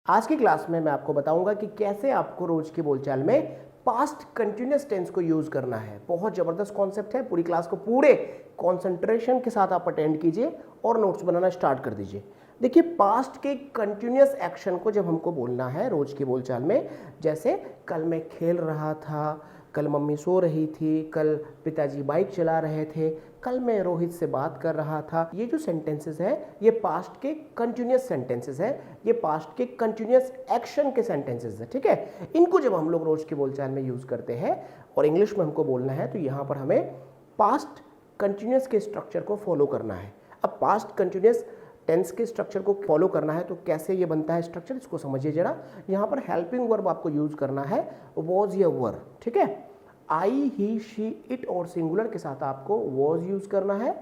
आज की क्लास में मैं आपको बताऊंगा कि कैसे आपको रोज की बोलचाल में पास्ट कंटिन्यूअस टेंस को यूज करना है। बहुत जबरदस्त कॉन्सेप्ट है। पूरी क्लास को पूरे कंसंट्रेशन के साथ आप अटेंड कीजिए और नोट्स बनाना स्टार्ट कर दीजिए। देखिए, पास्ट के कंटिन्यूअस एक्शन को जब हमको बोलना है रोज की बोलचाल में, जैसे कल मैं खेल रहा था, कल मम्मी सो रही थी, कल पिताजी बाइक चला रहे थे, कल मैं रोहित से बात कर रहा था, ये जो सेंटेंसेस हैं ये पास्ट के कंटिन्यूअस सेंटेंसेस हैं, ये पास्ट के कंटिन्यूअस एक्शन के सेंटेंसेस हैं। ठीक है, इनको जब हम लोग रोज की बोलचाल में यूज करते हैं और इंग्लिश में हमको बोलना है तो यहाँ पर हमें पास्ट कंटिन्यूअस के स्ट्रक्चर को फॉलो करना है। अब पास्ट कंटिन्यूअस टेंस के स्ट्रक्चर को फॉलो करना है तो कैसे ये बनता है स्ट्रक्चर, इसको समझिए जरा। यहाँ पर हेल्पिंग वर्ब आपको यूज करना है, वॉज या वर। ठीक है, आई, ही, शी, इट और सिंगुलर के साथ आपको वॉज यूज करना है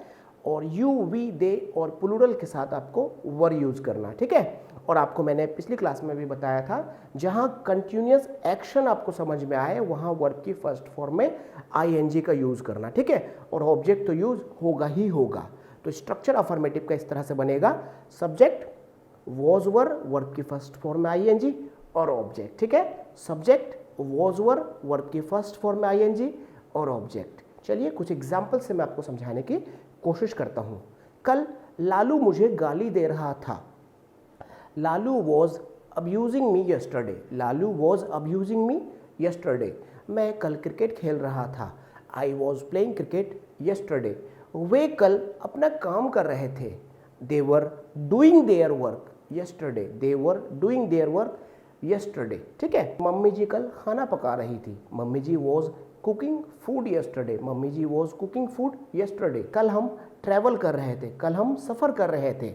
और यू, वी, दे और प्लूरल के साथ आपको वर यूज करना है। ठीक है, और आपको मैंने पिछली क्लास में भी बताया था, जहां कंटिन्यूअस एक्शन आपको समझ में आए वहां वर्ब की फर्स्ट फॉर्म में आईएनजी का यूज करना। ठीक है, और ऑब्जेक्ट तो यूज होगा ही होगा। तो स्ट्रक्चर अफर्मेटिव का इस तरह से बनेगा, सब्जेक्ट वॉज वर, वर्ब की फर्स्ट फॉर्म में आईएनजी और ऑब्जेक्ट। ठीक है, सब्जेक्ट वॉज वर, वर्ब की फर्स्ट फॉर्म में आईएनजी और ऑब्जेक्ट। चलिए कुछ एग्जाम्पल से मैं आपको समझाने की कोशिश करता हूं। कल लालू मुझे गाली दे रहा था। Lalu was abusing me yesterday. Lalu was abusing me yesterday. मैं कल क्रिकेट खेल रहा था। I was playing cricket yesterday. वे कल अपना काम कर रहे थे। They were doing their work yesterday. They were doing their work yesterday. ठीक है, मम्मी जी कल खाना पका रही थी। Mummy ji was cooking food yesterday. Mummy ji was cooking food yesterday. कल हम ट्रैवल कर रहे थे। कल हम सफ़र कर रहे थे।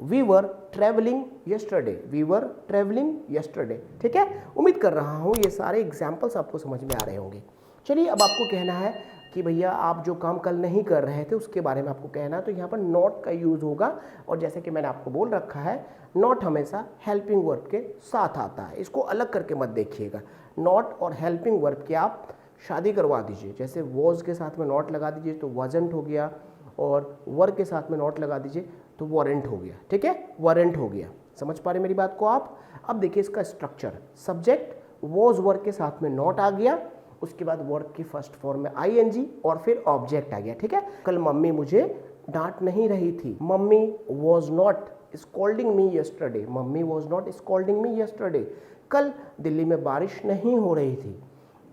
We were travelling yesterday. We were travelling yesterday. ठीक है, उम्मीद कर रहा हूँ ये सारे एग्जाम्पल्स आपको समझ में आ रहे होंगे। चलिए अब आपको कहना है कि भैया आप जो काम कल नहीं कर रहे थे उसके बारे में आपको कहना है, तो यहाँ पर नॉट का यूज़ होगा। और जैसे कि मैंने आपको बोल रखा है, नॉट हमेशा हेल्पिंग वर्ब के साथ आता है, इसको अलग करके मत देखिएगा। नॉट और हेल्पिंग वर्ब की आप शादी करवा दीजिए। जैसे वॉज के साथ में नॉट लगा दीजिए तो वॉजंट हो गया, और वर के साथ में नॉट लगा दीजिए तो वारंट हो गया। ठीक है, वारंट हो गया। समझ पा रहे मेरी बात को आप? अब देखिए इसका स्ट्रक्चर, सब्जेक्ट वॉज वर के साथ में नॉट आ गया, उसके बाद वर्ब की फर्स्ट फॉर्म में आईएनजी और फिर ऑब्जेक्ट आ गया। ठीक है, कल मम्मी मुझे डांट नहीं रही थी। Mummy was not scolding me yesterday. Mummy was not scolding me yesterday. कल दिल्ली में बारिश नहीं हो रही थी।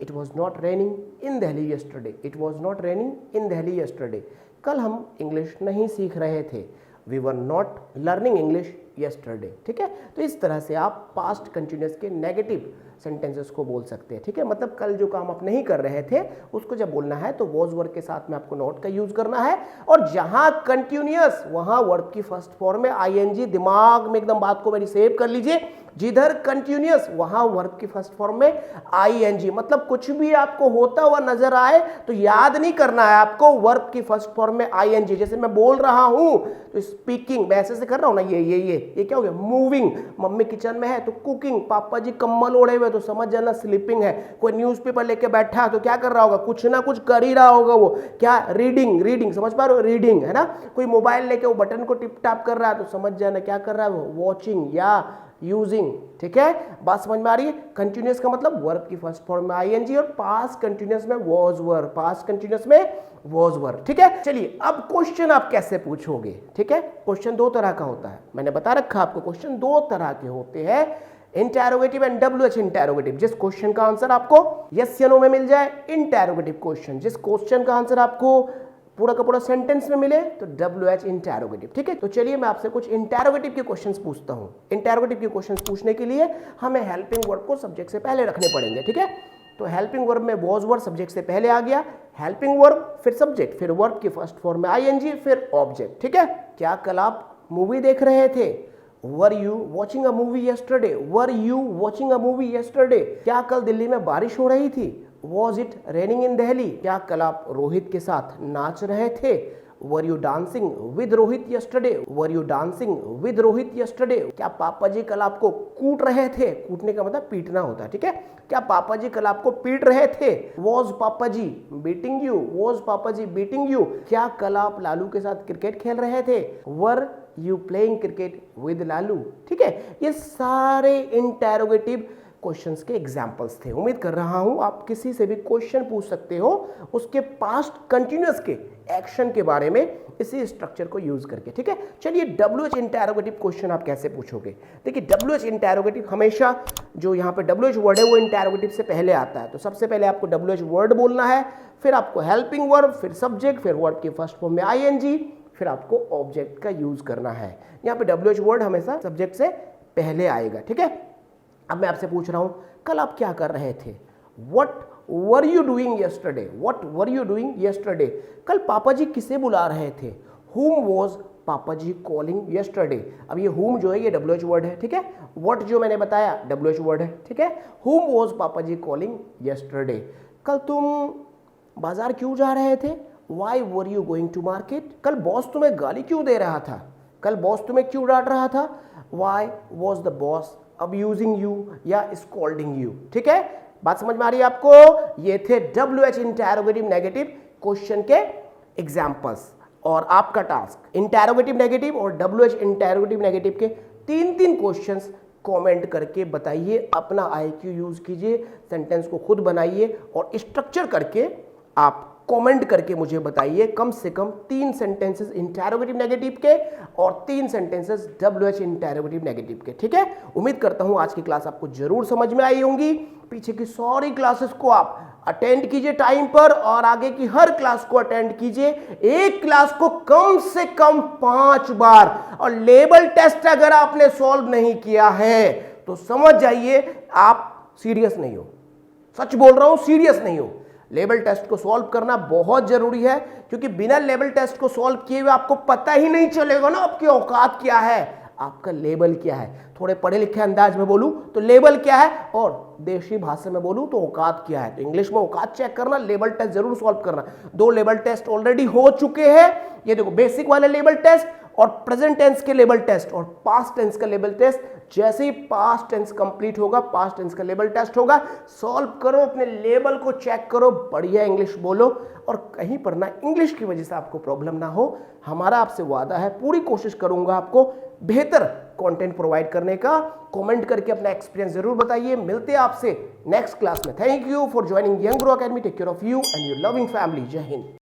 It was not raining in Delhi yesterday. It was not raining in Delhi yesterday. कल हम इंग्लिश नहीं सीख रहे थे। We were not learning English yesterday. ठीक है, तो इस तरह से आप पास्ट कंटिन्यूअस के नेगेटिव सेंटेंसेस को बोल सकते हैं। ठीक है, मतलब कल जो काम आप नहीं कर रहे थे उसको जब बोलना है तो वॉज वर्ब के साथ में आपको नॉट का यूज करना है, और जहां कंटिन्यूअस वहां वर्ब की फर्स्ट फॉर्म में आईएनजी। दिमाग में एकदम बात को मेरी सेव कर लीजिए, जिधर कंटिन्यूअस वहां वर्ब की फर्स्ट फॉर्म में आईएनजी। मतलब कुछ भी आपको होता हुआ नजर आए तो याद नहीं करना है आपको, वर्ब की फर्स्ट फॉर्म में आईएनजी। जैसे मैं बोल रहा हूं तो स्पीकिंग, मैं ऐसे कर रहा हूं ना, ये क्या हो गया, मूविंग। मम्मी किचन में है तो कुकिंग। पापा जी कम्बल ओढ़े हुए तो समझ जाना स्लीपिंग है। कोई न्यूज़पेपर लेके बैठा है तो क्या कर रहा होगा, कुछ ना कुछ कर ही रहा होगा वो। क्या, रीडिंग। रीडिंग समझ पा रहे हो, रीडिंग है ना। कोई मोबाइल लेके वो बटन को टिप टाप कर रहा है तो समझ जाना क्या कर रहा है वो, वॉचिंग या यूजिंग। ठीक है, बात समझ में आ रही है? कंटिन्यूअस का मतलब वर्ब की फर्स्ट फॉर्म में आईएनजी और पास्ट कंटिन्यूअस में वॉज वर। पास्ट कंटिन्यूअस में वॉज वर। ठीक है, चलिए अब क्वेश्चन आप कैसे पूछोगे। ठीक है, क्वेश्चन दो तरह का होता है, मैंने बता रखा आपको। क्वेश्चन दो तरह के होते हैं, इंटेरोगेटिव एंड WH इंटेरोगेटिव। जिस क्वेश्चन का आंसर आपको यस या नो में मिल जाए, इंटेरोगेटिव क्वेश्चन। जिस क्वेश्चन का आंसर आपको पूरा का पूरा सेंटेंस में मिले तो WH इंटेरोगेटिव। ठीक है, तो चलिए मैं आपसे कुछ इंटेरोगेटिव के क्वेश्चंस पूछता हूं। इंटेरोगेटिव के क्वेश्चंस पूछने के लिए हमें हेल्पिंग वर्ब को सब्जेक्ट से पहले रखने पड़ेंगे। ठीक है, तो हेल्पिंग वर्ब में वॉज वर्ब सब्जेक्ट से पहले आ गया, हेल्पिंग वर्ब फिर सब्जेक्ट, फिर वर्ब की फर्स्ट फॉर्म में आईएनजी, फिर ऑब्जेक्ट। ठीक है, क्या कल आप मूवी देख रहे थे? Were you watching a movie yesterday. Were you watching a movie yesterday. क्या कल दिल्ली में बारिश हो रही थी? Was it raining in Delhi. क्या कल आप रोहित के साथ नाच रहे थे? Were you dancing with Rohit yesterday, were you dancing with Rohit yesterday, क्या पापा जी कल आपको कूट रहे थे, कूटने का मतलब पीटना होता है, ठीक है, क्या पापा जी कल आपको पीट रहे थे, वॉज पापा जी बीटिंग यू, वॉज पापा जी बीटिंग यू, क्या कल आप लालू के साथ क्रिकेट खेल रहे थे, were you playing cricket with Lalu, ठीक है। ये सारे इंटेरोगेटिव क्वेश्चंस के एग्जांपल्स थे। उम्मीद कर रहा हूं आप किसी से भी क्वेश्चन पूछ सकते हो उसके पास्ट कंटिन्यूअस के एक्शन के बारे में इसी स्ट्रक्चर को यूज करके, ठीक है। चलिए WH इंटेरोगेटिव क्वेश्चन आप कैसे पूछोगे। देखिए WH इंटेरोगेटिव हमेशा जो यहाँ पे WH वर्ड है वो इंटेरोगेटिव से पहले आता है। तो सबसे पहले आपको WH वर्ड बोलना है, फिर आपको हेल्पिंग वर्ब, फिर सब्जेक्ट, फिर वर्ब के फर्स्ट फॉर्म में ING, फिर आपको ऑब्जेक्ट का यूज करना है। यहाँ पे WH वर्ड हमेशा सब्जेक्ट से पहले आएगा, ठीक है। अब मैं आपसे पूछ रहा हूं कल आप क्या कर रहे थे, what were you doing yesterday, what were you doing yesterday, कल पापा जी किसे बुला रहे थे, whom was पापा जी कॉलिंग यस्टरडे। अब ये whom जो है ये WH वर्ड है, ठीक है। what जो मैंने बताया WH वर्ड है, ठीक है। whom was पापा जी कॉलिंग यस्टरडे, कल तुम बाजार क्यों जा रहे थे, why were you going to market, कल बॉस तुम्हें गाली क्यों दे रहा था, कल बॉस तुम्हें क्यों डांट रहा था, why was the boss abusing you या scolding you, ठीक है। बात समझ में आ रही है आपको। ये थे WH इंटेरोगेटिव नेगेटिव क्वेश्चन के एग्जांपल्स। और आपका टास्क इंटेरोगेटिव नेगेटिव और WH इंटेरोगेटिव नेगेटिव के 3-3 क्वेश्चंस कमेंट करके बताइए, अपना IQ यूज कीजिए, सेंटेंस को खुद बनाइए और स्ट्रक्चर करके आप कमेंट करके मुझे बताइए कम से कम 3 सेंटेंसेस इंटेरोगेटिव नेगेटिव के और 3 सेंटेंसेस WH इंटेरोगेटिव नेगेटिव के, ठीक है। उम्मीद करता हूं आज की क्लास आपको जरूर समझ में आई होंगी। पीछे की सारी क्लासेस को आप अटेंड कीजिए टाइम पर और आगे की हर क्लास को अटेंड कीजिए, एक क्लास को कम से कम 5 बार। और लेवल टेस्ट अगर आपने सॉल्व नहीं किया है तो समझ जाइए आप सीरियस नहीं हो, सच बोल रहा हूं, सीरियस नहीं हो। लेवल टेस्ट को सॉल्व करना बहुत जरूरी है, क्योंकि बिना लेवल टेस्ट को सॉल्व किए हुए आपको पता ही नहीं चलेगा ना आपकी औकात क्या है, आपका लेवल क्या है। थोड़े पढ़े लिखे अंदाज में बोलूं तो लेवल क्या है, और देशी भाषा में बोलूं तो औकात क्या है। तो इंग्लिश में औकात चेक करना, लेवल टेस्ट जरूर सॉल्व करना। 2 लेवल टेस्ट ऑलरेडी हो चुके हैं, ये देखो बेसिक वाले लेवल टेस्ट और प्रेजेंट टेंस के लेवल टेस्ट और पास्ट टेंस का लेवल टेस्ट। जैसे ही पास्ट टेंस कंप्लीट होगा पास्ट टेंस का लेवल टेस्ट होगा, सॉल्व करो, अपने लेवल को चेक करो, बढ़िया इंग्लिश बोलो और कहीं पर ना इंग्लिश की वजह से आपको प्रॉब्लम ना हो। हमारा आपसे वादा है, पूरी कोशिश करूंगा आपको बेहतर कंटेंट प्रोवाइड करने का। कमेंट करके अपना एक्सपीरियंस जरूर बताइए। मिलते हैं आपसे नेक्स्ट क्लास में। Thank you for joining young grow academy. Take care of you and your loving family. जय हिंद।